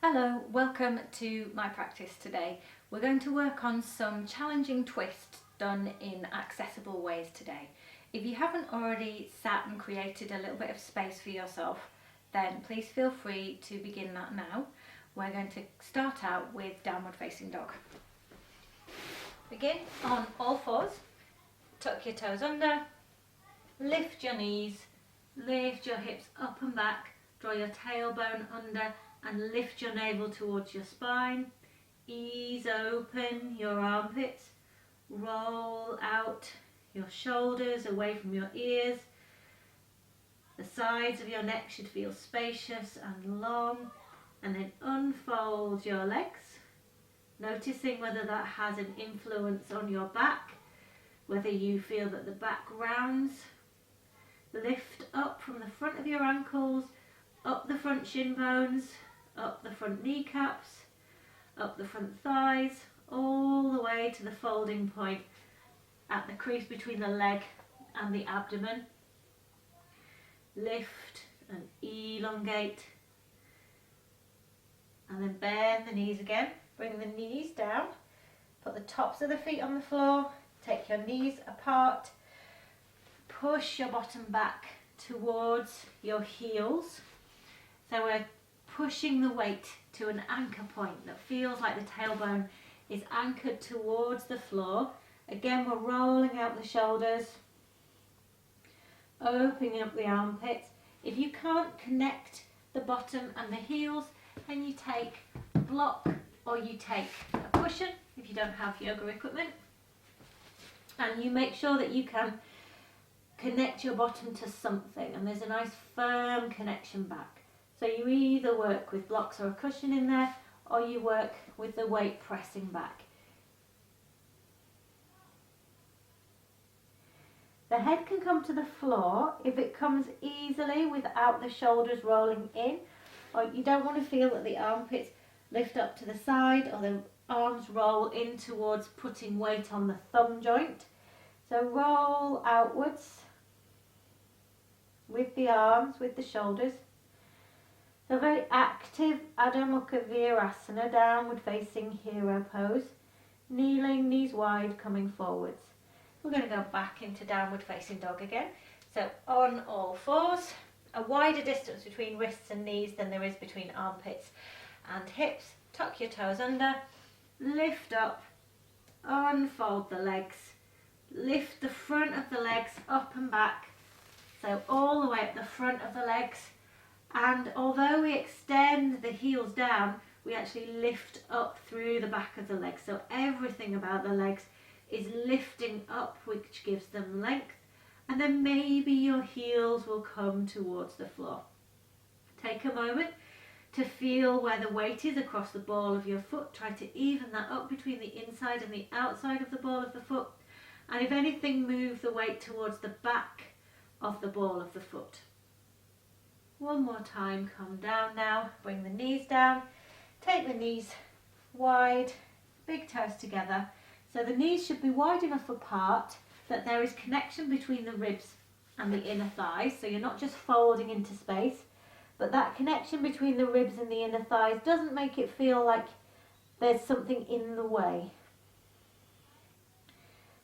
Hello, welcome to my practice today. We're going to work on some challenging twists done in accessible ways today. If you haven't already sat and created a little bit of space for yourself, then please feel free to begin that now. We're going to start out with downward facing dog. Begin on all fours, tuck your toes under, lift your knees, lift your hips up and back, draw your tailbone under and lift your navel towards your spine. Ease open your armpits, roll out your shoulders away from your ears. The sides of your neck should feel spacious and long, and then unfold your legs, noticing whether that has an influence on your back, whether you feel that the back rounds. Lift up from the front of your ankles, up the front shin bones, up the front kneecaps, up the front thighs, all the way to the folding point at the crease between the leg and the abdomen. Lift and elongate, and then bend the knees again. Bring the knees down, put the tops of the feet on the floor, take your knees apart, push your bottom back towards your heels. So we're pushing the weight to an anchor point that feels like the tailbone is anchored towards the floor. Again, we're rolling out the shoulders, opening up the armpits. If you can't connect the bottom and the heels, then you take a block or you take a cushion if you don't have yoga equipment, and you make sure that you can connect your bottom to something and there's a nice firm connection back. So you either work with blocks or a cushion in there, or you work with the weight pressing back. The head can come to the floor if it comes easily without the shoulders rolling in, or you don't want to feel that the armpits lift up to the side or the arms roll in towards putting weight on the thumb joint. So roll outwards with the arms, with the shoulders. So very active Adho Mukha Virasana, downward facing hero pose. Kneeling, knees wide, coming forwards. We're going to go back into downward facing dog again. So on all fours, a wider distance between wrists and knees than there is between armpits and hips. Tuck your toes under, lift up, unfold the legs, lift the front of the legs up and back. So all the way up the front of the legs. And although we extend the heels down, we actually lift up through the back of the legs. So everything about the legs is lifting up, which gives them length. And then maybe your heels will come towards the floor. Take a moment to feel where the weight is across the ball of your foot. Try to even that up between the inside and the outside of the ball of the foot. And if anything, move the weight towards the back of the ball of the foot. One more time, come down now, bring the knees down, take the knees wide, big toes together. So the knees should be wide enough apart that there is connection between the ribs and the inner thighs, so you're not just folding into space, but that connection between the ribs and the inner thighs doesn't make it feel like there's something in the way.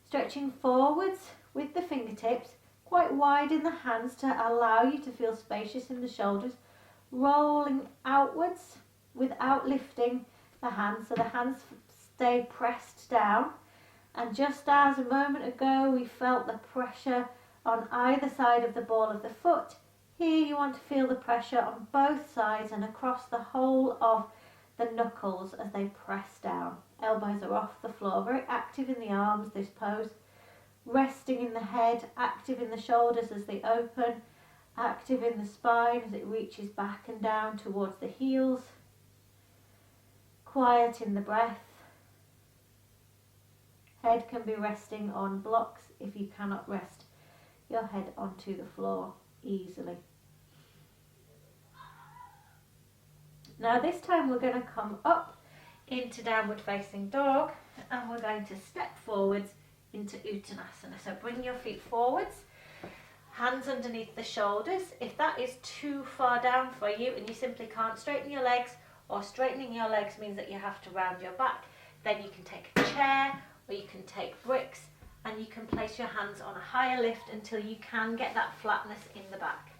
Stretching forwards with the fingertips, quite wide in the hands to allow you to feel spacious in the shoulders, rolling outwards without lifting the hands, so the hands stay pressed down. And just as a moment ago we felt the pressure on either side of the ball of the foot, here you want to feel the pressure on both sides and across the whole of the knuckles as they press down. Elbows are off the floor, very active in the arms, this pose. Resting in the head, active in the shoulders as they open, active in the spine as it reaches back and down towards the heels. Quiet in the breath. Head can be resting on blocks if you cannot rest your head onto the floor easily. Now this time we're going to come up into downward facing dog and we're going to step forwards into Uttanasana. So bring your feet forwards, hands underneath the shoulders. If that is too far down for you and you simply can't straighten your legs or straightening your legs means that you have to round your back, then you can take a chair or you can take bricks and you can place your hands on a higher lift until you can get that flatness in the back.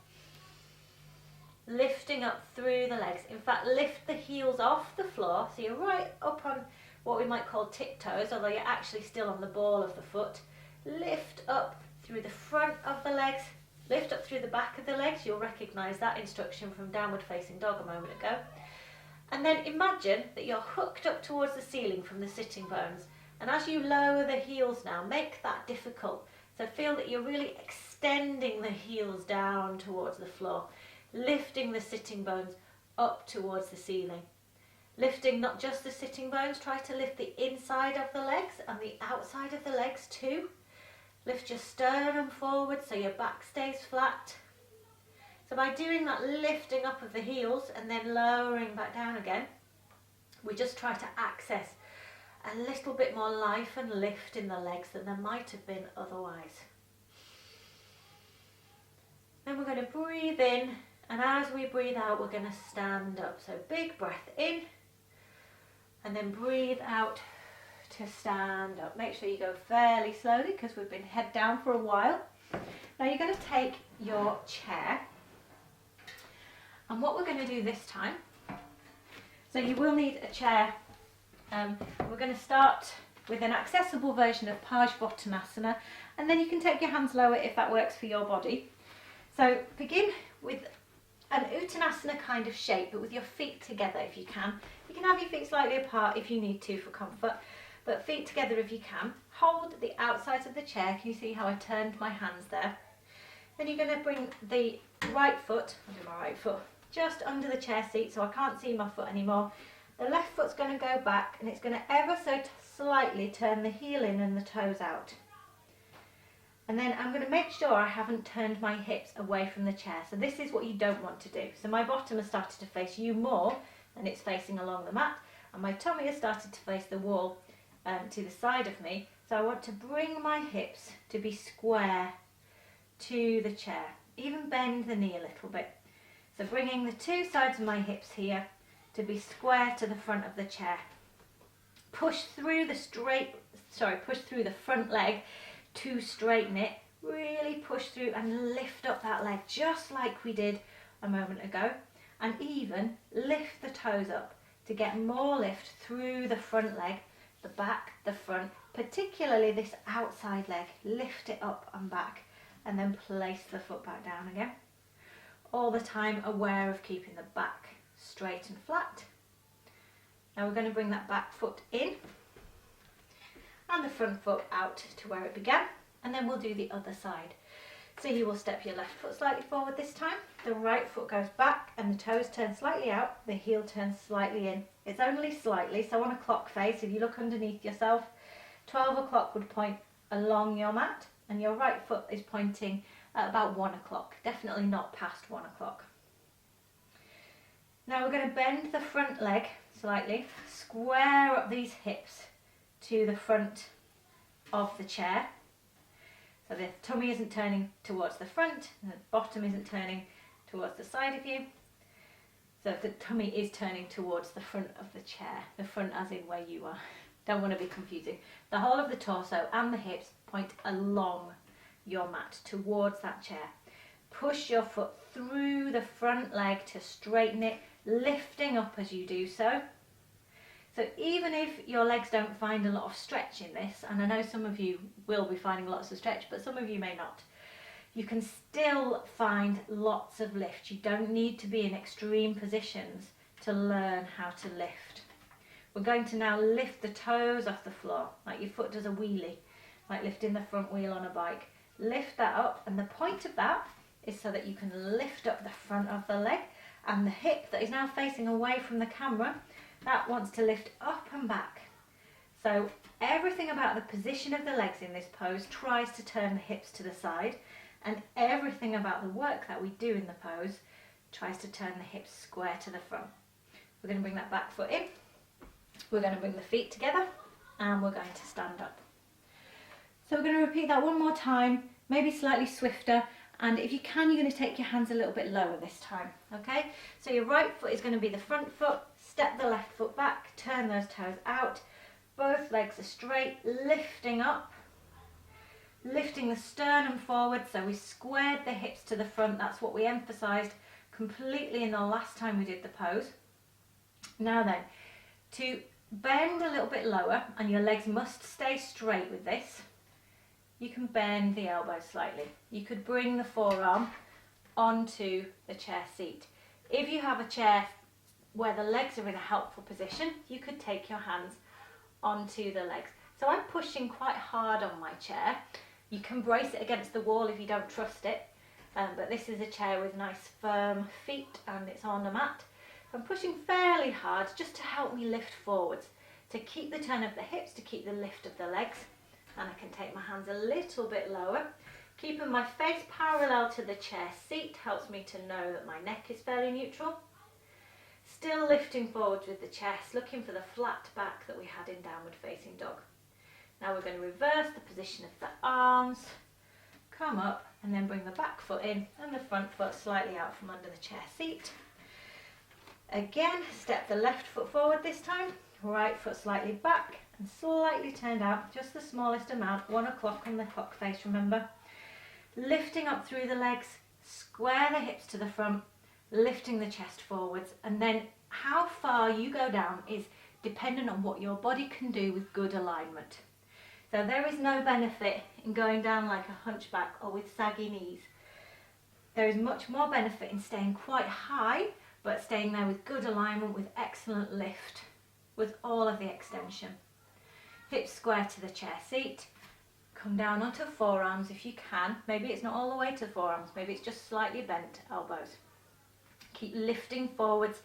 Lifting up through the legs. In fact, lift the heels off the floor so you're right up on what we might call tiptoes, although you're actually still on the ball of the foot. Lift up through the front of the legs, lift up through the back of the legs. You'll recognise that instruction from downward facing dog a moment ago. And then imagine that you're hooked up towards the ceiling from the sitting bones. And as you lower the heels now, make that difficult. So feel that you're really extending the heels down towards the floor, lifting the sitting bones up towards the ceiling. Lifting not just the sitting bones, try to lift the inside of the legs and the outside of the legs too. Lift your sternum forward so your back stays flat. So by doing that lifting up of the heels and then lowering back down again, we just try to access a little bit more life and lift in the legs than there might have been otherwise. Then we're going to breathe in, and as we breathe out, we're going to stand up. So big breath in, and then breathe out to stand up. Make sure you go fairly slowly because we've been head down for a while. Now you're going to take your chair, and what we're going to do this time, so you will need a chair. We're going to start with an accessible version of Parsvottanasana, and then you can take your hands lower if that works for your body. So begin with an Uttanasana kind of shape, but with your feet together if you can. You can have your feet slightly apart if you need to for comfort, but feet together if you can. Hold the outsides of the chair. Can you see how I turned my hands there? Then you're going to bring the right foot, I'll do my right foot, just under the chair seat so I can't see my foot anymore. The left foot's going to go back and it's going to ever so slightly turn the heel in and the toes out. And then I'm going to make sure I haven't turned my hips away from the chair. So this is what you don't want to do. So my bottom has started to face you more than it's facing along the mat. And my tummy has started to face the wall to the side of me. So I want to bring my hips to be square to the chair. Even bend the knee a little bit. So bringing the two sides of my hips here to be square to the front of the chair. Push through the front leg to straighten it. Really push through and lift up that leg just like we did a moment ago. And even lift the toes up to get more lift through the front leg, the back, the front, particularly this outside leg. Lift it up and back and then place the foot back down again. All the time aware of keeping the back straight and flat. Now we're going to bring that back foot in and the front foot out to where it began, and then we'll do the other side. So you will step your left foot slightly forward this time, the right foot goes back and the toes turn slightly out, the heel turns slightly in. It's only slightly, so on a clock face, if you look underneath yourself, 12 o'clock would point along your mat and your right foot is pointing at about 1 o'clock, definitely not past 1 o'clock. Now we're going to bend the front leg slightly, square up these hips to the front of the chair. So the tummy isn't turning towards the front, the bottom isn't turning towards the side of you. So the tummy is turning towards the front of the chair, the front as in where you are. Don't want to be confusing. The whole of the torso and the hips point along your mat towards that chair. Push your foot through the front leg to straighten it, lifting up as you do so. So even if your legs don't find a lot of stretch in this, and I know some of you will be finding lots of stretch, but some of you may not, you can still find lots of lift. You don't need to be in extreme positions to learn how to lift. We're going to now lift the toes off the floor, like your foot does a wheelie, like lifting the front wheel on a bike. Lift that up, and the point of that is so that you can lift up the front of the leg, and the hip that is now facing away from the camera, that wants to lift up and back. So everything about the position of the legs in this pose tries to turn the hips to the side, and everything about the work that we do in the pose tries to turn the hips square to the front. We're going to bring that back foot in, we're going to bring the feet together, and we're going to stand up. So we're going to repeat that one more time, maybe slightly swifter, and if you can, you're going to take your hands a little bit lower this time, okay? So your right foot is going to be the front foot, step the left foot back, turn those toes out, both legs are straight, lifting up, lifting the sternum forward, so we squared the hips to the front. That's what we emphasised completely in the last time we did the pose. Now then, to bend a little bit lower, and your legs must stay straight with this, you can bend the elbows slightly. You could bring the forearm onto the chair seat. If you have a chair where the legs are in a helpful position, you could take your hands onto the legs. So I'm pushing quite hard on my chair. You can brace it against the wall if you don't trust it, but this is a chair with nice firm feet and it's on a mat. So I'm pushing fairly hard just to help me lift forwards, to keep the turn of the hips, to keep the lift of the legs. And I can take my hands a little bit lower. Keeping my face parallel to the chair seat helps me to know that my neck is fairly neutral. Still lifting forwards with the chest, looking for the flat back that we had in downward facing dog. Now we're going to reverse the position of the arms, come up and then bring the back foot in and the front foot slightly out from under the chair seat. Again, step the left foot forward this time, right foot slightly back and slightly turned out, just the smallest amount, 1 o'clock on the clock face, remember. Lifting up through the legs, square the hips to the front, lifting the chest forwards, and then how far you go down is dependent on what your body can do with good alignment. So there is no benefit in going down like a hunchback or with saggy knees. There is much more benefit in staying quite high, but staying there with good alignment, with excellent lift, with all of the extension. Hips square to the chair seat. Come down onto forearms if you can. Maybe it's not all the way to the forearms, maybe it's just slightly bent elbows. Keep lifting forwards,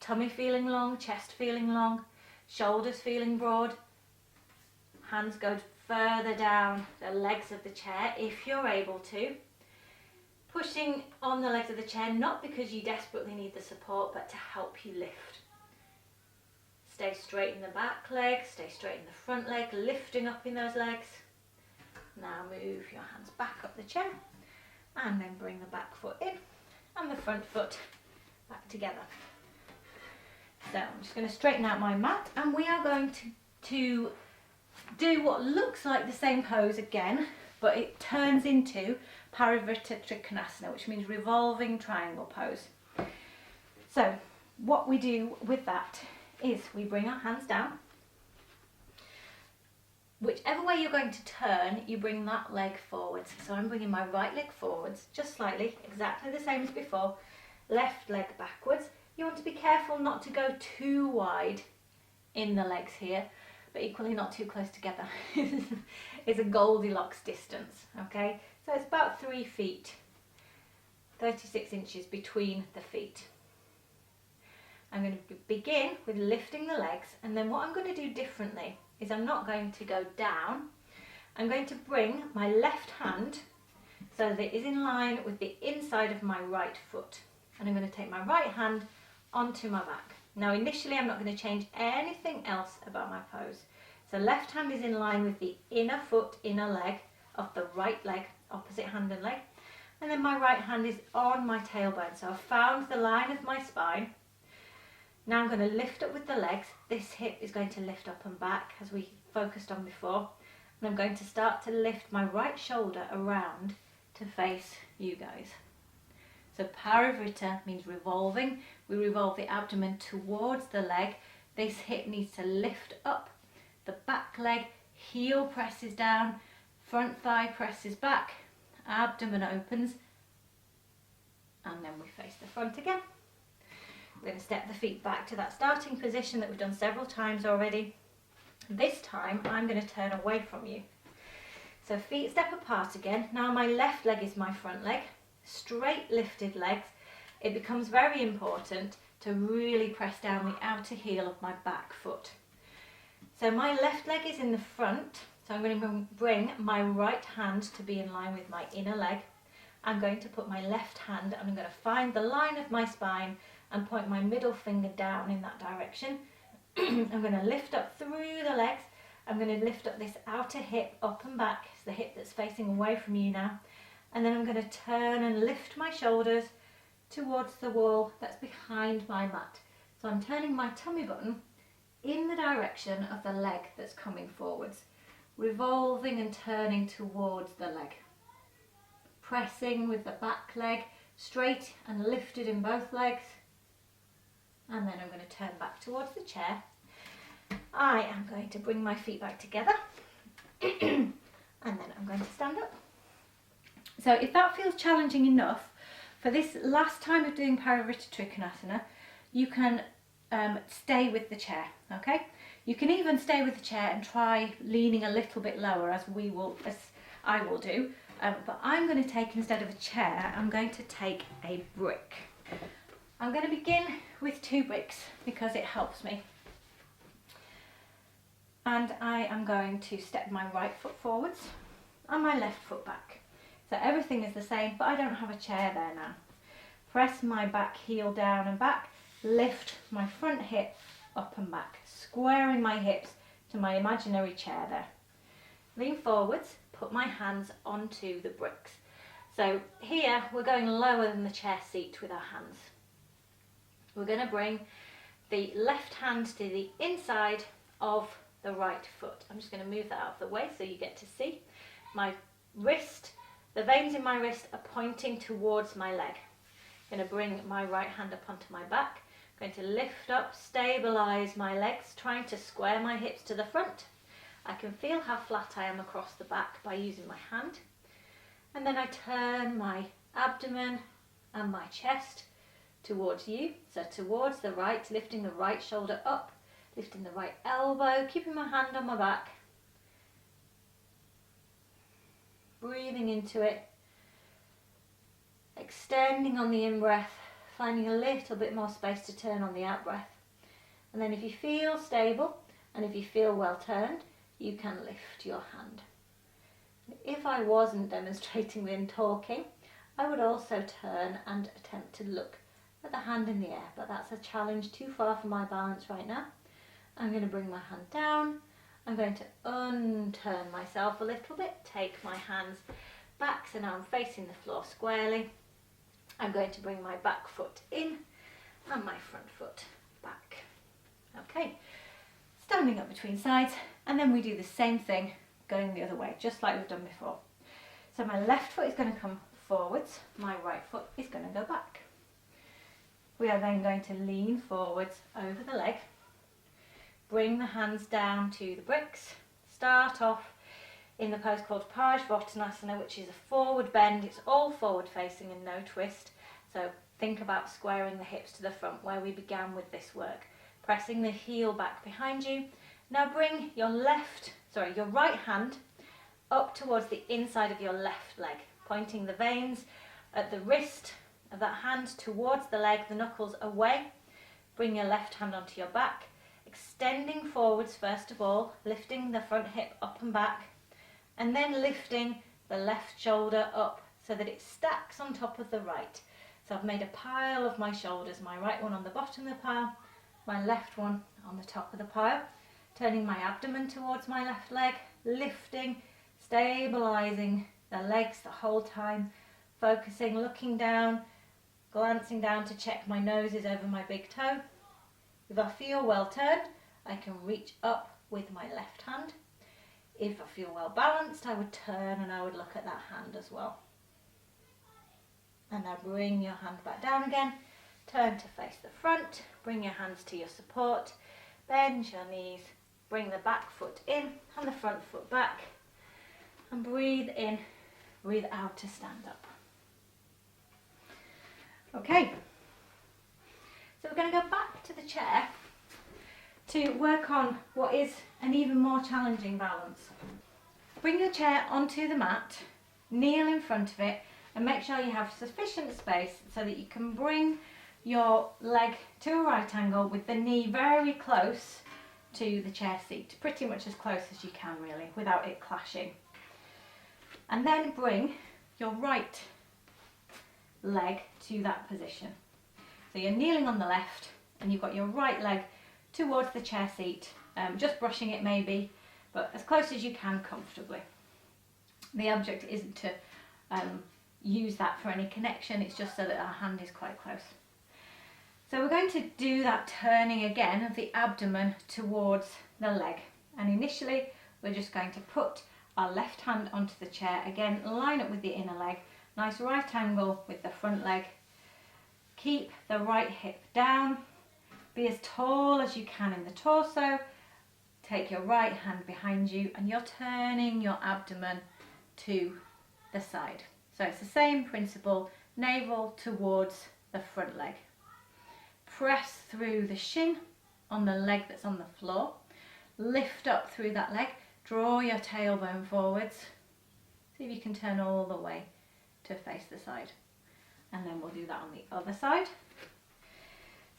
tummy feeling long, chest feeling long, shoulders feeling broad. Hands go further down the legs of the chair if you're able to. Pushing on the legs of the chair, not because you desperately need the support, but to help you lift. Stay straight in the back leg, stay straight in the front leg, lifting up in those legs. Now move your hands back up the chair and then bring the back foot in and the front foot back together. So I'm just going to straighten out my mat and we are going to do what looks like the same pose again, but it turns into Parivrtta Trikonasana, which means revolving triangle pose. So what we do with that is we bring our hands down. Whichever way you're going to turn, you bring that leg forwards. So I'm bringing my right leg forwards, just slightly, exactly the same as before. Left leg backwards. You want to be careful not to go too wide in the legs here, but equally not too close together. It's a Goldilocks distance, okay? So it's about 3 feet, 36 inches between the feet. I'm going to begin with lifting the legs, and then what I'm going to do differently is I'm not going to go down. I'm going to bring my left hand so that it is in line with the inside of my right foot. And I'm going to take my right hand onto my back. Now initially I'm not going to change anything else about my pose. So left hand is in line with the inner foot, inner leg of the right leg, opposite hand and leg. And then my right hand is on my tailbone. So I've found the line of my spine. Now I'm going to lift up with the legs. This hip is going to lift up and back as we focused on before. And I'm going to start to lift my right shoulder around to face you guys. So Parivrtta means revolving. We revolve the abdomen towards the leg. This hip needs to lift up. The back leg, heel presses down, front thigh presses back, abdomen opens, and then we face the front again. We're going to step the feet back to that starting position that we've done several times already. This time I'm going to turn away from you. So feet step apart again. Now my left leg is my front leg. Straight lifted legs. It becomes very important to really press down the outer heel of my back foot. So my left leg is in the front. So I'm going to bring my right hand to be in line with my inner leg. I'm going to put my left hand and I'm going to find the line of my spine and point my middle finger down in that direction. I'm going to lift up through the legs. I'm going to lift up this outer hip up and back. It's the hip that's facing away from you now. And then I'm going to turn and lift my shoulders towards the wall that's behind my mat. It's So I'm turning my tummy button in the direction of the leg that's coming forwards, revolving and turning towards the leg. Pressing with the back leg straight and lifted in both legs. And then I'm going to turn back towards the chair. I am going to bring my feet back together. And then I'm going to stand up. So if that feels challenging enough, for this last time of doing Trikonasana, you can stay with the chair, okay? You can even stay with the chair and try leaning a little bit lower, as I will do. But I'm going to take, instead of a chair, I'm going to take a brick. I'm going to begin with 2 bricks because it helps me. And I am going to step my right foot forwards and my left foot back. So everything is the same, but I don't have a chair there now. Press my back heel down and back, lift my front hip up and back, squaring my hips to my imaginary chair there. Lean forwards, put my hands onto the bricks. So here we're going lower than the chair seat with our hands. We're going to bring the left hand to the inside of the right foot. I'm just going to move that out of the way so you get to see. My wrist, the veins in my wrist are pointing towards my leg. I'm going to bring my right hand up onto my back. I'm going to lift up, stabilise my legs, trying to square my hips to the front. I can feel how flat I am across the back by using my hand. And then I turn my abdomen and my chest towards you. So towards the right, lifting the right shoulder up, lifting the right elbow, keeping my hand on my back. Breathing into it. Extending on the in-breath, finding a little bit more space to turn on the out-breath. And then if you feel stable and if you feel well turned, you can lift your hand. If I wasn't demonstrating and talking, I would also turn and attempt to look at the hand in the air, but that's a challenge too far for my balance right now. I'm going to bring my hand down. I'm going to unturn myself a little bit, take my hands back so now I'm facing the floor squarely. I'm going to bring my back foot in and my front foot back. Okay, standing up between sides, and then we do the same thing going the other way, just like we've done before. So my left foot is going to come forwards, my right foot is going to go back. We are then going to lean forwards over the leg, bring the hands down to the bricks, start off in the pose called Parsvottanasana, which is a forward bend. It's all forward facing and no twist. So think about squaring the hips to the front where we began with this work. Pressing the heel back behind you. Now bring your right hand up towards the inside of your left leg, pointing the veins at the wrist of that hand towards the leg, the knuckles away. Bring your left hand onto your back, extending forwards first of all, lifting the front hip up and back, and then lifting the left shoulder up so that it stacks on top of the right. So I've made a pile of my shoulders, my right one on the bottom of the pile, my left one on the top of the pile, turning my abdomen towards my left leg, lifting, stabilising the legs the whole time, focusing, looking down, glancing down to check my nose is over my big toe. If I feel well turned, I can reach up with my left hand. If I feel well balanced, I would turn and I would look at that hand as well. And now bring your hand back down again, turn to face the front, bring your hands to your support, bend your knees, bring the back foot in and the front foot back, and breathe in, breathe out to stand up. Okay, so we're going to go back to the chair to work on what is an even more challenging balance. Bring your chair onto the mat, kneel in front of it, and make sure you have sufficient space so that you can bring your leg to a right angle with the knee very close to the chair seat, pretty much as close as you can really, without it clashing. And then bring your right leg to that position. So you're kneeling on the left and you've got your right leg towards the chair seat, just brushing it maybe, but as close as you can comfortably. The object isn't to use that for any connection, it's just so that our hand is quite close. So we're going to do that turning again of the abdomen towards the leg. And initially, we're just going to put our left hand onto the chair. Again, line up with the inner leg. Nice right angle with the front leg. Keep the right hip down. Be as tall as you can in the torso. Take your right hand behind you and you're turning your abdomen to the side. So it's the same principle, navel towards the front leg. Press through the shin on the leg that's on the floor. Lift up through that leg. Draw your tailbone forwards. See if you can turn all the way to face the side. And then we'll do that on the other side.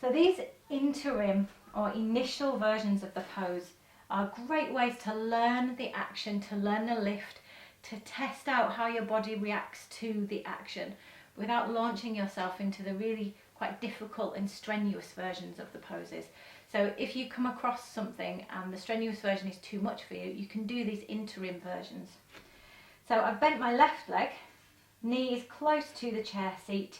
So these interim or initial versions of the pose are great ways to learn the action, to learn the lift, to test out how your body reacts to the action without launching yourself into the really quite difficult and strenuous versions of the poses. So if you come across something and the strenuous version is too much for you, you can do these interim versions. So I've bent my left leg, knees close to the chair seat.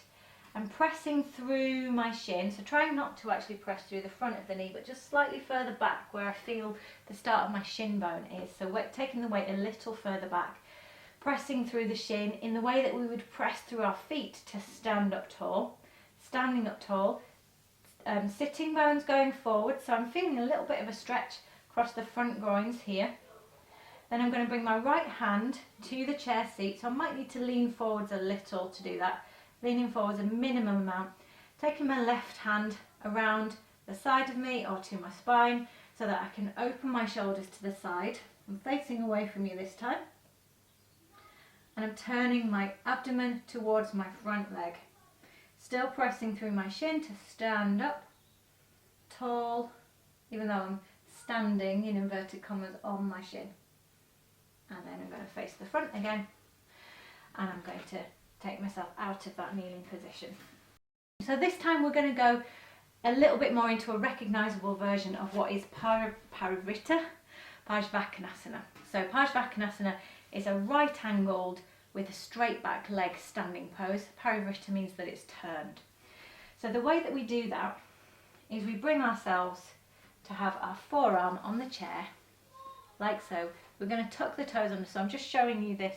I'm pressing through my shin, so trying not to actually press through the front of the knee, but just slightly further back where I feel the start of my shin bone is. So we're taking the weight a little further back, pressing through the shin in the way that we would press through our feet to stand up tall. Standing up tall, sitting bones going forward, so I'm feeling a little bit of a stretch across the front groins here. Then I'm going to bring my right hand to the chair seat, so I might need to lean forwards a little to do that. Leaning forwards a minimum amount. Taking my left hand around the side of me or to my spine so that I can open my shoulders to the side. I'm facing away from you this time. And I'm turning my abdomen towards my front leg. Still pressing through my shin to stand up tall, even though I'm standing in inverted commas on my shin. And then I'm going to face the front again, and I'm going to take myself out of that kneeling position. So this time we're going to go a little bit more into a recognisable version of what is Parivrtta Parsvakkonasana. So Parsvakkonasana is a right angled with a straight back leg standing pose. Parivrtta means that it's turned. So the way that we do that is we bring ourselves to have our forearm on the chair, like so. We're going to tuck the toes under, so I'm just showing you this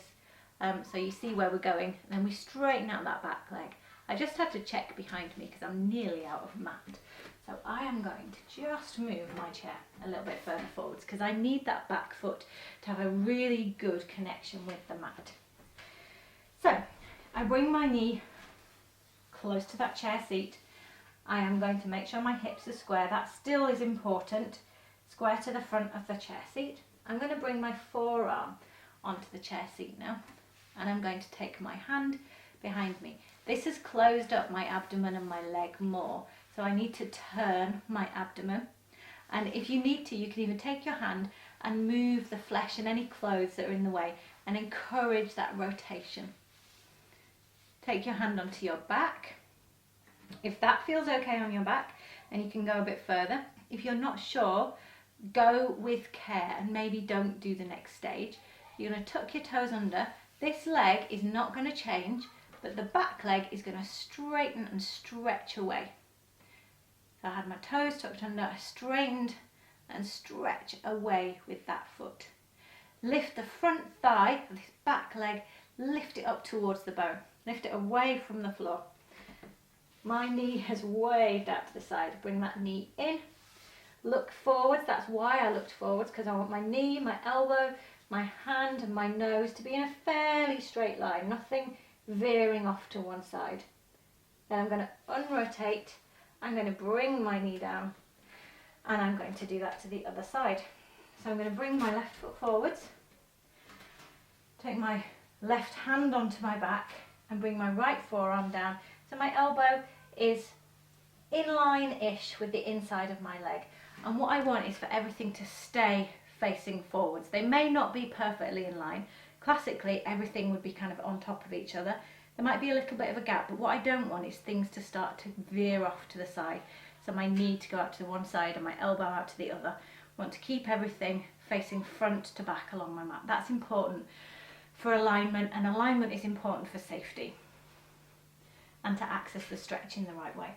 so you see where we're going. And then we straighten out that back leg. I just had to check behind me because I'm nearly out of mat. So I am going to just move my chair a little bit further forwards because I need that back foot to have a really good connection with the mat. So I bring my knee close to that chair seat. I am going to make sure my hips are square. That still is important. Square to the front of the chair seat. I'm going to bring my forearm onto the chair seat now, and I'm going to take my hand behind me. This has closed up my abdomen and my leg more, so I need to turn my abdomen. And if you need to, you can even take your hand and move the flesh and any clothes that are in the way and encourage that rotation. Take your hand onto your back. If that feels okay on your back, then you can go a bit further. If you're not sure, go with care and maybe don't do the next stage. You're going to tuck your toes under. This leg is not going to change, but the back leg is going to straighten and stretch away. So I had my toes tucked under, I straightened and stretch away with that foot. Lift the front thigh of this back leg, lift it up towards the bone. Lift it away from the floor. My knee has waved out to the side. Bring that knee in. Look forwards. That's why I looked forwards, because I want my knee, my elbow, my hand and my nose to be in a fairly straight line. Nothing veering off to one side. Then I'm going to unrotate. I'm going to bring my knee down. And I'm going to do that to the other side. So I'm going to bring my left foot forwards. Take my left hand onto my back and bring my right forearm down. So my elbow is in line-ish with the inside of my leg. And what I want is for everything to stay facing forwards. They may not be perfectly in line. Classically, everything would be kind of on top of each other. There might be a little bit of a gap, but what I don't want is things to start to veer off to the side. So my knee to go out to one side and my elbow out to the other. I want to keep everything facing front to back along my mat. That's important for alignment, and alignment is important for safety and to access the stretch in the right way.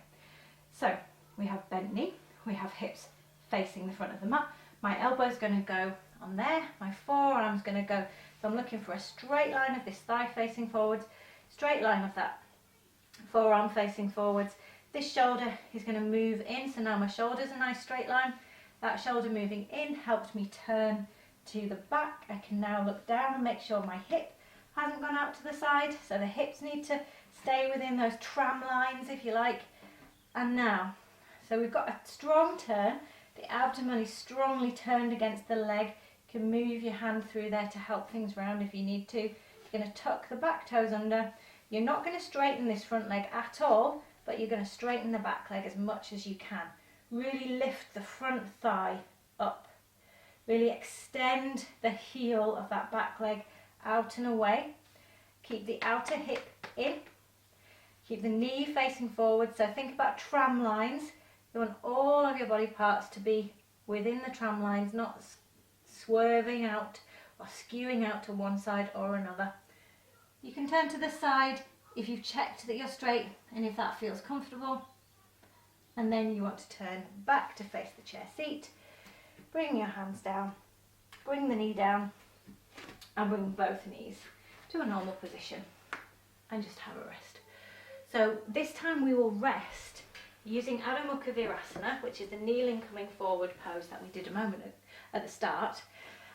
So we have bent knee, we have hips facing the front of the mat. My elbow's going to go on there, my forearm's going to go, so I'm looking for a straight line of this thigh facing forwards, straight line of that forearm facing forwards. This shoulder is going to move in, so now my shoulder's a nice straight line. That shoulder moving in helped me turn to the back. I can now look down and make sure my hip hasn't gone out to the side, so the hips need to stay within those tram lines, if you like. And now, so we've got a strong turn, the abdomen is strongly turned against the leg. You can move your hand through there to help things round if you need to. You're going to tuck the back toes under. You're not going to straighten this front leg at all, but you're going to straighten the back leg as much as you can. Really lift the front thigh up. Really extend the heel of that back leg out and away. Keep the outer hip in. Keep the knee facing forward. So think about tram lines. You want all of your body parts to be within the tram lines, not swerving out or skewing out to one side or another. You can turn to the side if you've checked that you're straight and if that feels comfortable. And then you want to turn back to face the chair seat. Bring your hands down, bring the knee down, and bring both knees to a normal position and just have a rest. So this time we will rest using Adho Mukha Virasana, which is the kneeling coming forward pose that we did a moment at the start,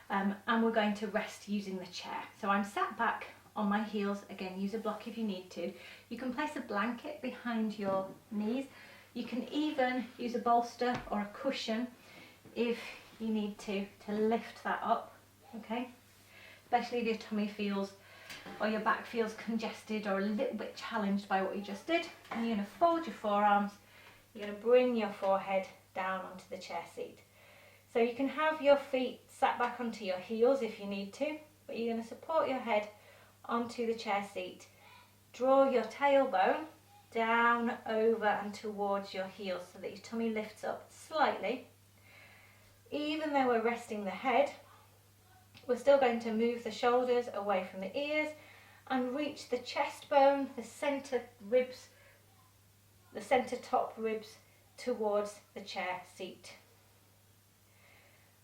and we're going to rest using the chair. So I'm sat back on my heels. Again, use a block if you need to. You can place a blanket behind your knees. You can even use a bolster or a cushion if you need to lift that up, okay? Especially if your tummy feels or your back feels congested or a little bit challenged by what you just did. And you're going to fold your forearms. You're going to bring your forehead down onto the chair seat. So you can have your feet sat back onto your heels if you need to, but you're going to support your head onto the chair seat. Draw your tailbone down, over and towards your heels so that your tummy lifts up slightly. Even though we're resting the head, we're still going to move the shoulders away from the ears and reach the chest bone, the centre ribs, the centre top ribs towards the chair seat.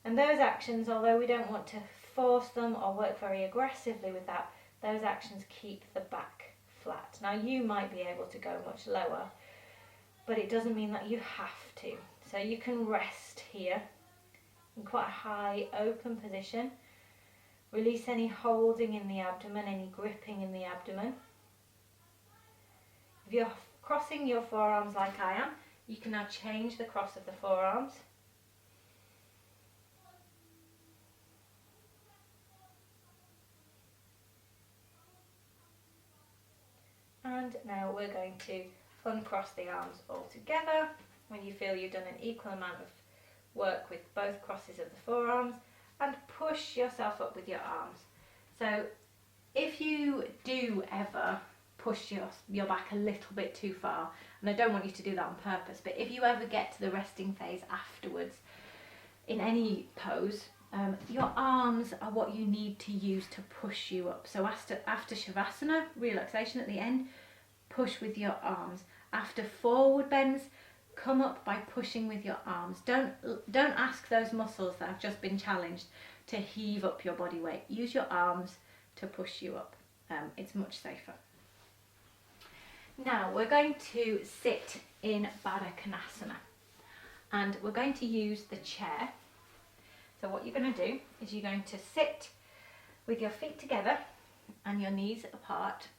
And those actions, although we don't want to force them or work very aggressively with that, those actions keep the back flat. Now you might be able to go much lower, but it doesn't mean that you have to. So you can rest here in quite a high open position. Release any holding in the abdomen, any gripping in the abdomen. If you're crossing your forearms like I am, you can now change the cross of the forearms. And now we're going to uncross the arms all together. When you feel you've done an equal amount of work with both crosses of the forearms, and push yourself up with your arms. So if you do ever push your back a little bit too far, and I don't want you to do that on purpose, but if you ever get to the resting phase afterwards in any pose, your arms are what you need to use to push you up. So after shavasana, relaxation at the end, push with your arms. After forward bends, come up by pushing with your arms. Don't ask those muscles that have just been challenged to heave up your body weight. Use your arms to push you up. It's much safer. Now we're going to sit in Baddha Konasana, and we're going to use the chair. So what you're going to do is you're going to sit with your feet together and your knees apart,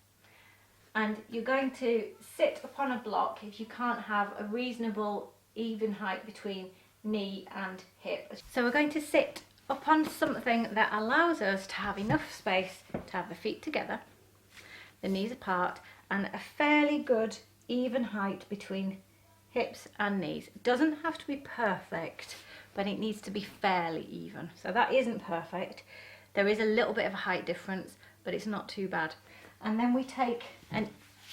and you're going to sit upon a block if you can't have a reasonable even height between knee and hip. So we're going to sit upon something that allows us to have enough space to have the feet together, the knees apart, and a fairly good even height between hips and knees. It doesn't have to be perfect, but it needs to be fairly even. So that isn't perfect. There is a little bit of a height difference, but it's not too bad. And then we take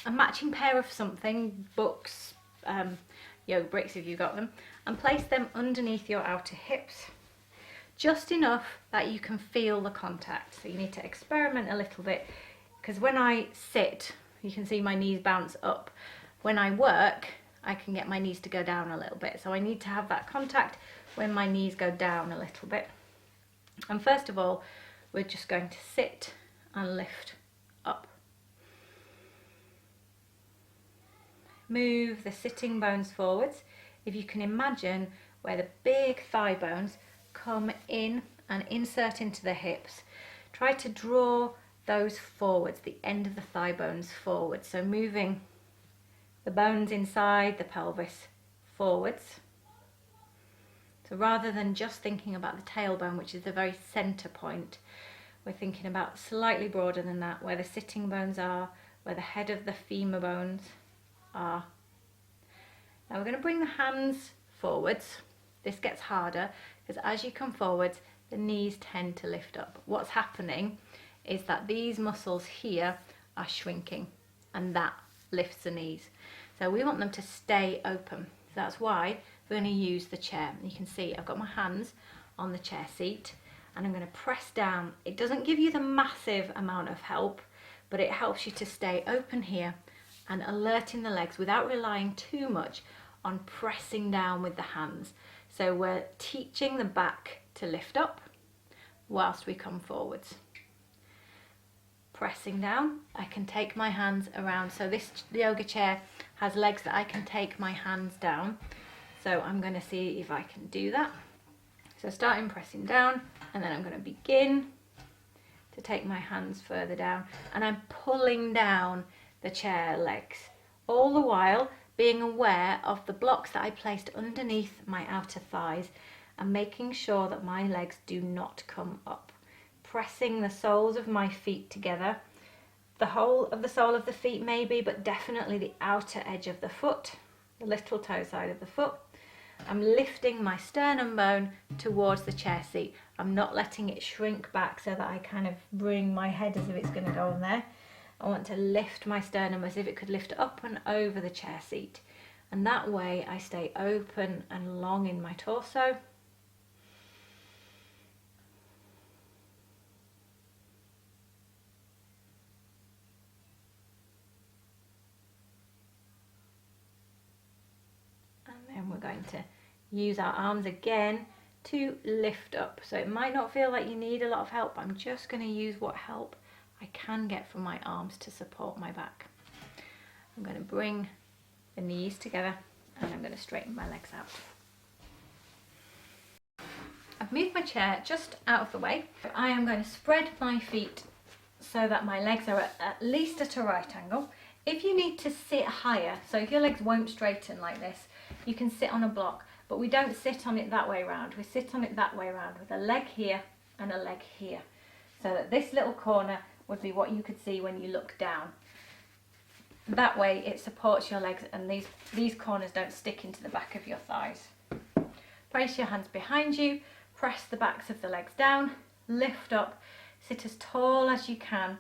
a matching pair of something, books, yoga bricks if you've got them, and place them underneath your outer hips, just enough that you can feel the contact. So you need to experiment a little bit, because when I sit, you can see my knees bounce up. When I work, I can get my knees to go down a little bit. So I need to have that contact when my knees go down a little bit. And first of all, we're just going to sit and lift up. Move the sitting bones forwards. If you can imagine where the big thigh bones come in and insert into the hips, try to draw those forwards, the end of the thigh bones forward. So moving the bones inside the pelvis forwards. So rather than just thinking about the tailbone, which is the very center point, we're thinking about slightly broader than that, where the sitting bones are, where the head of the femur bones are. Now we're going to bring the hands forwards. This gets harder because as you come forwards, the knees tend to lift up. What's happening is that these muscles here are shrinking and that lifts the knees. So we want them to stay open. So that's why we're going to use the chair. You can see I've got my hands on the chair seat and I'm going to press down. It doesn't give you the massive amount of help, but it helps you to stay open here and alerting the legs without relying too much on pressing down with the hands. So we're teaching the back to lift up whilst we come forwards. Pressing down, I can take my hands around. So this yoga chair has legs that I can take my hands down. So I'm going to see if I can do that. So starting pressing down, and then I'm going to begin to take my hands further down, and I'm pulling down the chair legs, all the while being aware of the blocks that I placed underneath my outer thighs and making sure that my legs do not come up. Pressing the soles of my feet together, the whole of the sole of the feet maybe, but definitely the outer edge of the foot, the little toe side of the foot. I'm lifting my sternum bone towards the chair seat. I'm not letting it shrink back so that I kind of bring my head as if it's going to go on there. I want to lift my sternum as if it could lift up and over the chair seat. And that way I stay open and long in my torso. And then we're going to use our arms again to lift up. So it might not feel like you need a lot of help. I'm just going to use what help I can get from my arms to support my back. I'm going to bring the knees together and I'm going to straighten my legs out. I've moved my chair just out of the way. I am going to spread my feet so that my legs are at least at a right angle. If you need to sit higher, so if your legs won't straighten like this, you can sit on a block, but we don't sit on it that way round. We sit on it that way round with a leg here and a leg here. So that this little corner would be what you could see when you look down. That way it supports your legs and these corners don't stick into the back of your thighs. Place your hands behind you, press the backs of the legs down, lift up, sit as tall as you can,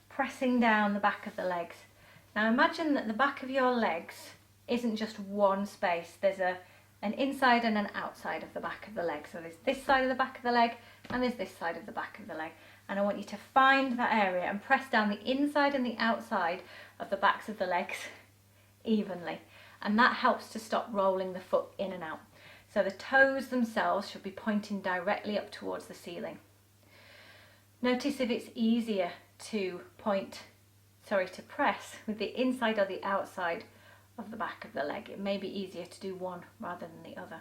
pressing down the back of the legs. Now imagine that the back of your legs isn't just one space. There's an inside and an outside of the back of the leg. So there's this side of the back of the leg and there's this side of the back of the leg. And I want you to find that area and press down the inside and the outside of the backs of the legs evenly. And that helps to stop rolling the foot in and out. So the toes themselves should be pointing directly up towards the ceiling. Notice if it's easier to press with the inside or the outside of the back of the leg. It may be easier to do one rather than the other.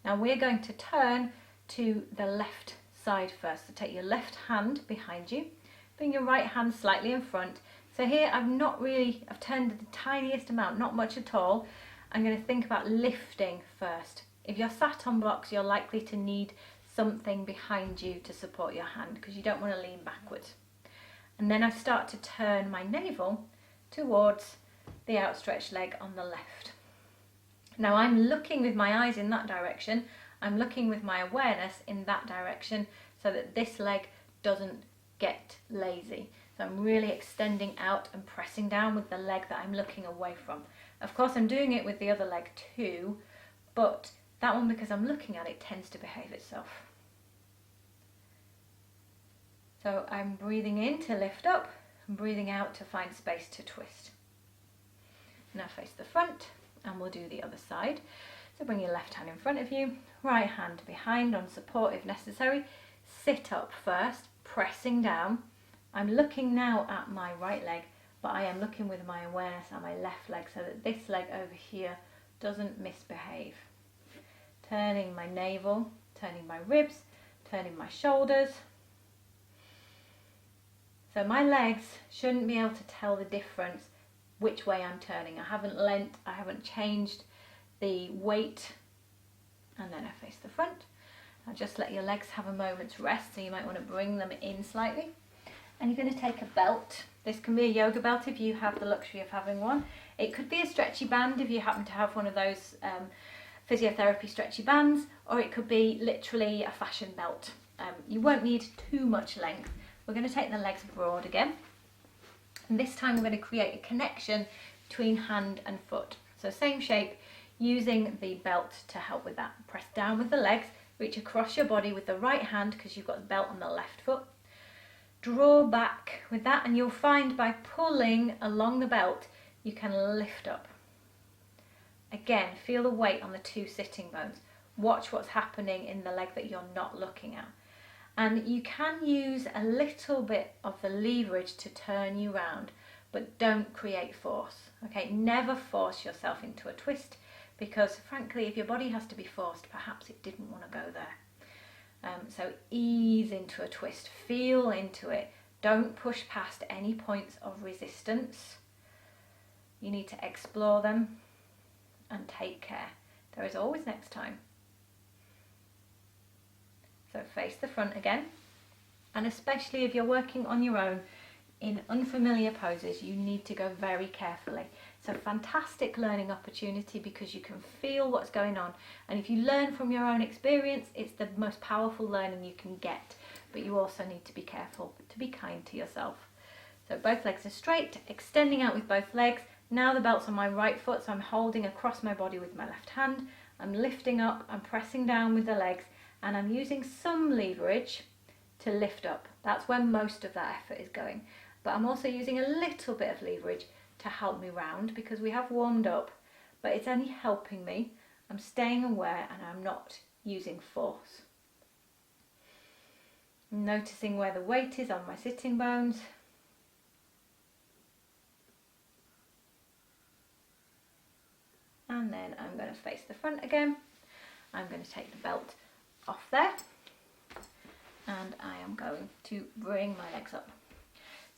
Now we're going to turn to the left side first. So take your left hand behind you, bring your right hand slightly in front. So here I've turned the tiniest amount, not much at all. I'm going to think about lifting first. If you're sat on blocks, you're likely to need something behind you to support your hand because you don't want to lean backwards. And then I start to turn my navel towards the outstretched leg on the left. Now I'm looking with my eyes in that direction. I'm looking with my awareness in that direction so that this leg doesn't get lazy. So I'm really extending out and pressing down with the leg that I'm looking away from. Of course I'm doing it with the other leg too, but that one, because I'm looking at it, tends to behave itself. So I'm breathing in to lift up and breathing out to find space to twist. Now face the front and we'll do the other side. So bring your left hand in front of you, right hand behind on support if necessary. Sit up first, pressing down. I'm looking now at my right leg, but I am looking with my awareness at my left leg so that this leg over here doesn't misbehave. Turning my navel, turning my ribs, turning my shoulders. So my legs shouldn't be able to tell the difference which way I'm turning. I haven't leant, I haven't changed the weight, and then I face the front. Now just let your legs have a moment's rest, so you might want to bring them in slightly. And you're going to take a belt. This can be a yoga belt if you have the luxury of having one. It could be a stretchy band if you happen to have one of those physiotherapy stretchy bands, or it could be literally a fashion belt. You won't need too much length. We're going to take the legs broad again, and this time we're going to create a connection between hand and foot. So same shape, using the belt to help with that. Press down with the legs, reach across your body with the right hand because you've got the belt on the left foot. Draw back with that, and you'll find by pulling along the belt you can lift up. Again, feel the weight on the two sitting bones. Watch what's happening in the leg that you're not looking at. And you can use a little bit of the leverage to turn you round, but don't create force. Okay, never force yourself into a twist, because frankly, if your body has to be forced, perhaps it didn't want to go there. So ease into a twist, feel into it. Don't push past any points of resistance. You need to explore them and take care. There is always next time. So face the front again, and especially if you're working on your own in unfamiliar poses, you need to go very carefully. It's a fantastic learning opportunity because you can feel what's going on, and if you learn from your own experience, it's the most powerful learning you can get. But you also need to be careful, to be kind to yourself. So both legs are straight, extending out with both legs. Now the belt's on my right foot, so I'm holding across my body with my left hand. I'm lifting up, I'm pressing down with the legs, and I'm using some leverage to lift up. That's where most of that effort is going. But I'm also using a little bit of leverage to help me round, because we have warmed up, but it's only helping me. I'm staying aware and I'm not using force. I'm noticing where the weight is on my sitting bones. And then I'm going to face the front again. I'm going to take the belt off there, and I am going to bring my legs up.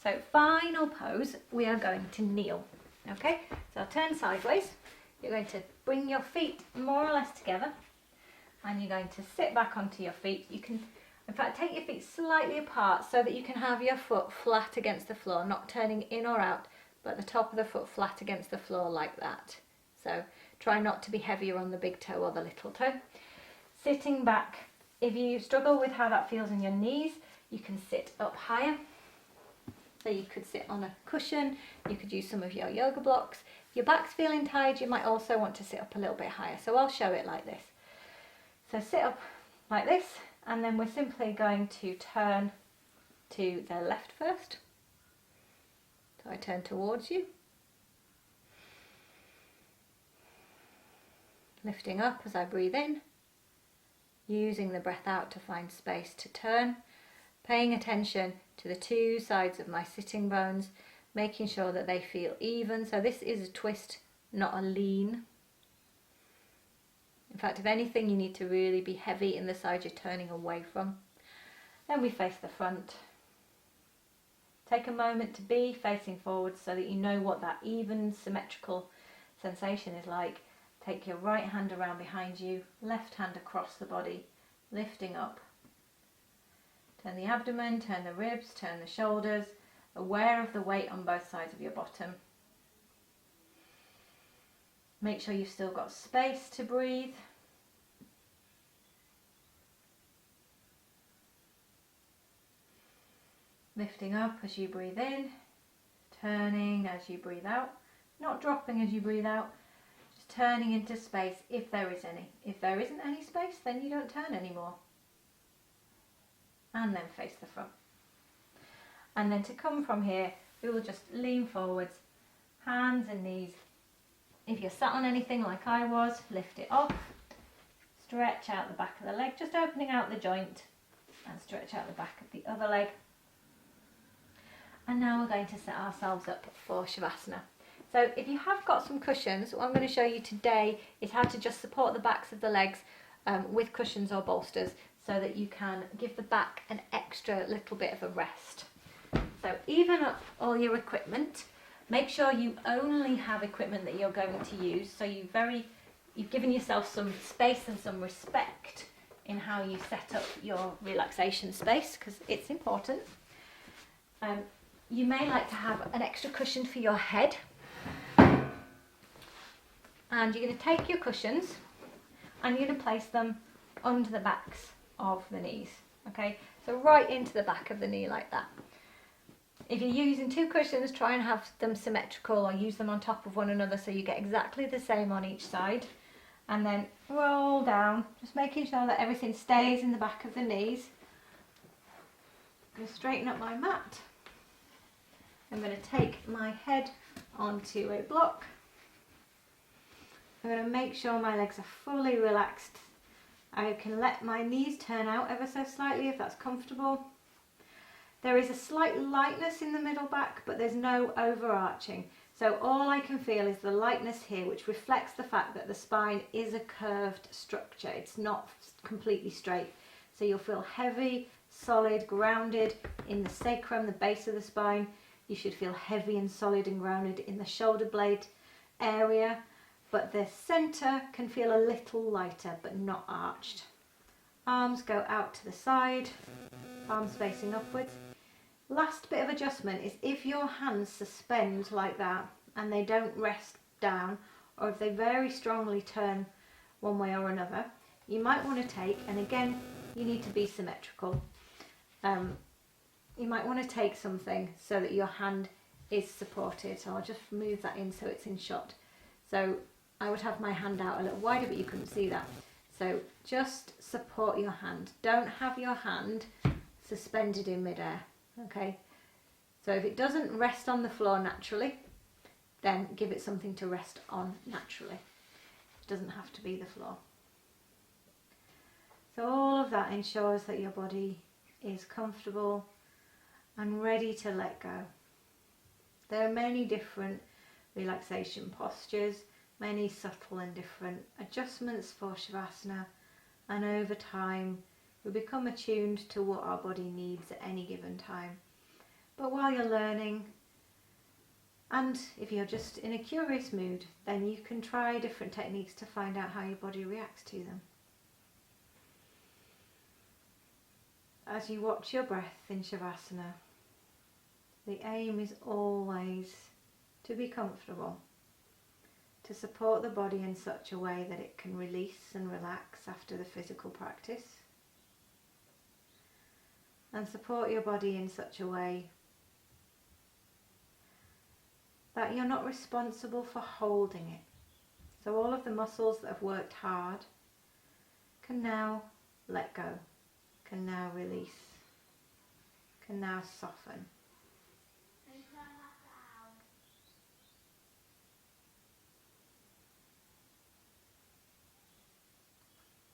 So final pose, we are going to kneel. Okay, so I'll turn sideways. You're going to bring your feet more or less together, and you're going to sit back onto your feet. You can, in fact, take your feet slightly apart so that you can have your foot flat against the floor, not turning in or out, but the top of the foot flat against the floor like that. So try not to be heavier on the big toe or the little toe. Sitting back, if you struggle with how that feels in your knees, you can sit up higher. So you could sit on a cushion, you could use some of your yoga blocks. If your back's feeling tired, you might also want to sit up a little bit higher. So I'll show it like this. So sit up like this, and then we're simply going to turn to the left first. So I turn towards you. Lifting up as I breathe in. Using the breath out to find space to turn, paying attention to the two sides of my sitting bones, making sure that they feel even. So this is a twist, not a lean. In fact, if anything, you need to really be heavy in the side you're turning away from. Then we face the front. Take a moment to be facing forward so that you know what that even, symmetrical sensation is like. Take your right hand around behind you, left hand across the body, lifting up. Turn the abdomen, turn the ribs, turn the shoulders, aware of the weight on both sides of your bottom. Make sure you've still got space to breathe. Lifting up as you breathe in, turning as you breathe out, not dropping as you breathe out. Turning into space if there is any. If there isn't any space, then you don't turn anymore. And then face the front. And then to come from here, we will just lean forwards, hands and knees If you're sat on anything like I was, lift it off, stretch out the back of the leg, just opening out the joint, and stretch out the back of the other leg. And now we're going to set ourselves up for shavasana. So if you have got some cushions, what I'm going to show you today is how to just support the backs of the legs with cushions or bolsters, so that you can give the back an extra little bit of a rest. So even up all your equipment, make sure you only have equipment that you're going to use. So you've given yourself some space and some respect in how you set up your relaxation space, because it's important. You may like to have an extra cushion for your head. And you're going to take your cushions and you're going to place them under the backs of the knees. Okay, so right into the back of the knee like that. If you're using two cushions, try and have them symmetrical or use them on top of one another so you get exactly the same on each side. And then roll down, just making sure that everything stays in the back of the knees. I'm going to straighten up my mat. I'm going to take my head onto a block. I'm going to make sure my legs are fully relaxed. I can let my knees turn out ever so slightly if that's comfortable. There is a slight lightness in the middle back, but there's no overarching. So all I can feel is the lightness here, which reflects the fact that the spine is a curved structure. It's not completely straight. So you'll feel heavy, solid, grounded in the sacrum, the base of the spine. You should feel heavy and solid and grounded in the shoulder blade area, but the centre can feel a little lighter but not arched. Arms go out to the side, arms facing upwards. Last bit of adjustment is if your hands suspend like that and they don't rest down, or if they very strongly turn one way or another, you might want to take, and again you need to be symmetrical, you might want to take something so that your hand is supported. So I'll just move that in so it's in shot. So I would have my hand out a little wider, but you couldn't see that. So just support your hand. Don't have your hand suspended in midair. Okay. So if it doesn't rest on the floor naturally, then give it something to rest on naturally. It doesn't have to be the floor. So all of that ensures that your body is comfortable and ready to let go. There are many different relaxation postures, many subtle and different adjustments for shavasana, and over time we become attuned to what our body needs at any given time. But while you're learning, and if you're just in a curious mood, then you can try different techniques to find out how your body reacts to them. As you watch your breath in shavasana, the aim is always to be comfortable, to support the body in such a way that it can release and relax after the physical practice, and support your body in such a way that you're not responsible for holding it. So all of the muscles that have worked hard can now let go, can now release, can now soften.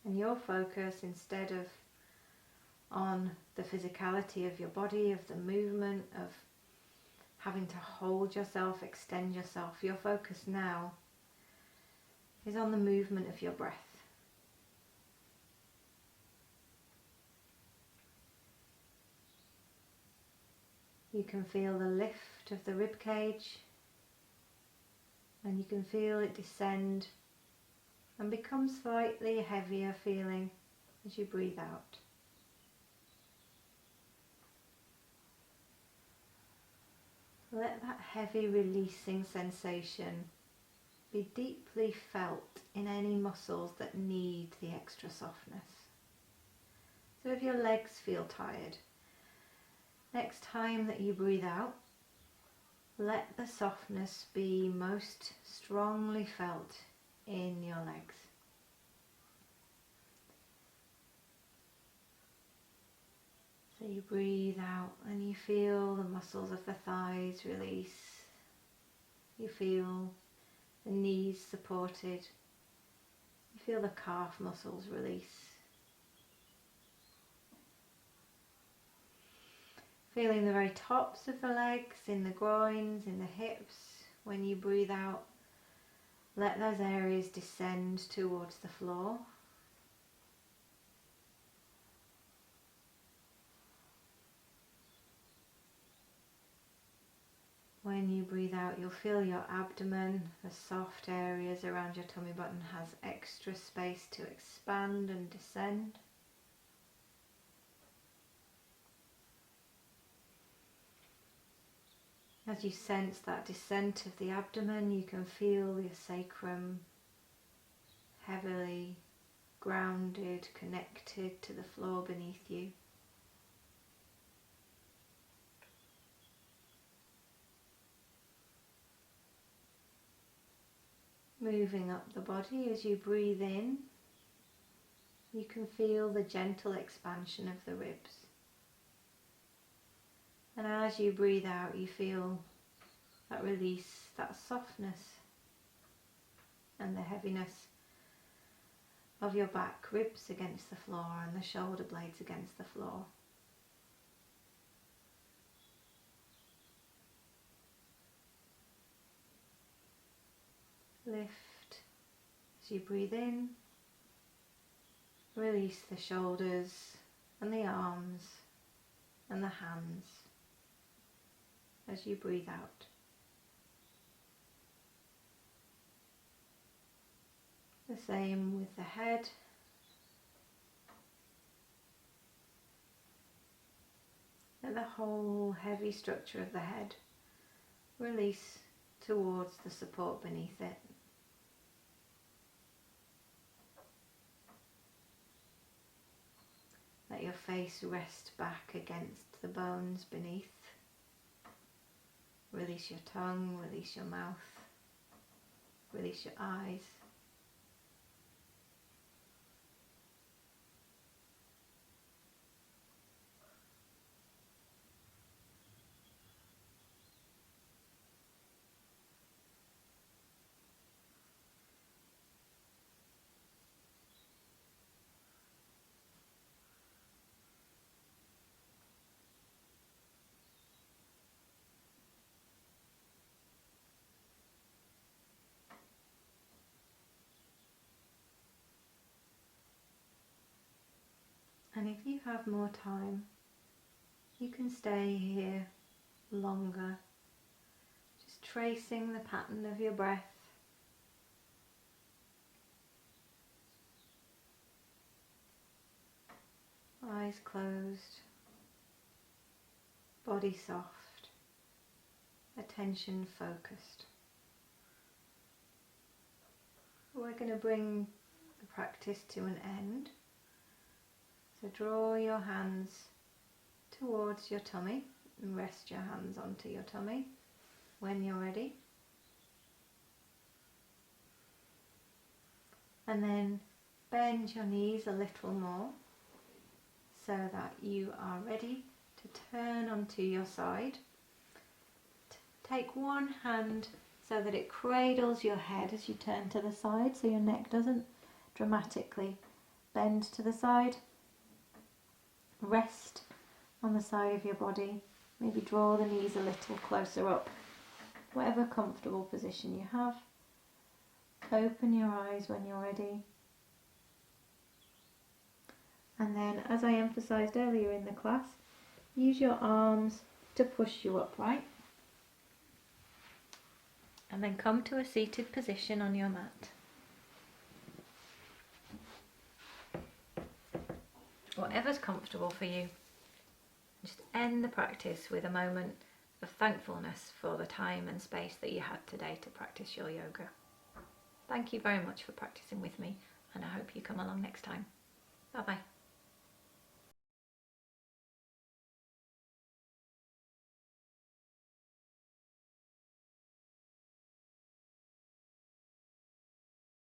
And your focus, instead of on the physicality of your body, of the movement, of having to hold yourself, extend yourself, your focus now is on the movement of your breath. You can feel the lift of the rib cage, and you can feel it descend and become slightly heavier feeling as you breathe out. Let that heavy releasing sensation be deeply felt in any muscles that need the extra softness. So if your legs feel tired, next time that you breathe out, let the softness be most strongly felt in your legs. So you breathe out and you feel the muscles of the thighs release. You feel the knees supported. You feel the calf muscles release. Feeling the very tops of the legs, in the groins, in the hips. When you breathe out, let those areas descend towards the floor. When you breathe out, you'll feel your abdomen, the soft areas around your tummy button, has extra space to expand and descend. As you sense that descent of the abdomen, you can feel your sacrum heavily grounded, connected to the floor beneath you. Moving up the body as you breathe in, you can feel the gentle expansion of the ribs. And as you breathe out, you feel that release, that softness and the heaviness of your back, ribs against the floor and the shoulder blades against the floor. Lift as you breathe in, release the shoulders and the arms and the hands as you breathe out. The same with the head. Let the whole heavy structure of the head release towards the support beneath it. Let your face rest back against the bones beneath. Release your tongue, release your mouth, release your eyes. And if you have more time, you can stay here longer, just tracing the pattern of your breath. Eyes closed, body soft, attention focused. We're going to bring the practice to an end. So draw your hands towards your tummy and rest your hands onto your tummy when you're ready. And then bend your knees a little more so that you are ready to turn onto your side. Take one hand so that it cradles your head as you turn to the side, so your neck doesn't dramatically bend to the side. Rest on the side of your body. Maybe draw the knees a little closer up. Whatever comfortable position you have. Open your eyes when you're ready. And then, as I emphasised earlier in the class, use your arms to push you upright. And then come to a seated position on your mat. Whatever's comfortable for you. Just end the practice with a moment of thankfulness for the time and space that you had today to practice your yoga. Thank you very much for practicing with me, and I hope you come along next time. Bye bye.